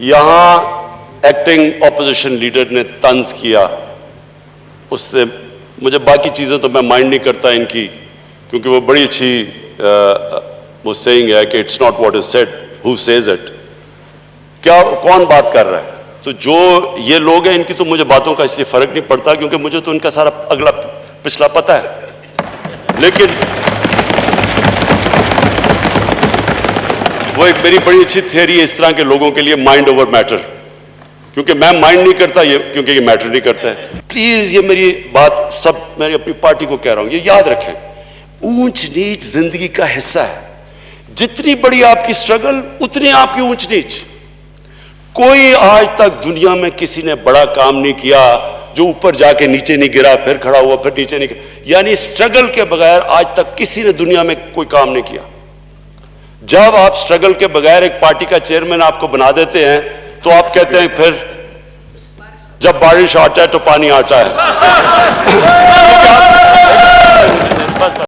یہاں acting opposition leader نے طنز کیا, اس سے مجھے باقی چیزیں تو میں مائنڈ نہیں کرتا ان کی, کیونکہ وہ بڑی اچھی وہ سیئنگ ہے کہ it's not what is said who says it. کیا کون بات کر رہا ہے؟ تو جو یہ لوگ ہیں ان کی تو مجھے باتوں کا اس لیے فرق نہیں پڑتا کیونکہ مجھے تو ان کا سارا اگلا پچھلا پتہ ہے. لیکن وہ ایک میری بڑی اچھی تھیوری ہے اس طرح کے لوگوں کے لیے, مائنڈ اوور میٹر, کیونکہ میں مائنڈ نہیں کرتا یہ, کیونکہ یہ میٹر نہیں کرتا ہے. پلیز یہ میری بات سب میں اپنی پارٹی کو کہہ رہا ہوں, یہ یاد رکھیں, اونچ نیچ زندگی کا حصہ ہے. جتنی بڑی آپ کی سٹرگل اتنی آپ کی اونچ نیچ. کوئی آج تک دنیا میں کسی نے بڑا کام نہیں کیا جو اوپر جا کے نیچے نہیں گرا, پھر کھڑا ہوا, پھر نیچے نہیں گرا. یعنی سٹرگل کے بغیر آج تک کسی نے دنیا میں کوئی کام نہیں کیا. جب آپ سٹرگل کے بغیر ایک پارٹی کا چیئرمین آپ کو بنا دیتے ہیں تو آپ کہتے ہیں پھر جب بارش آتا ہے تو پانی آتا ہے.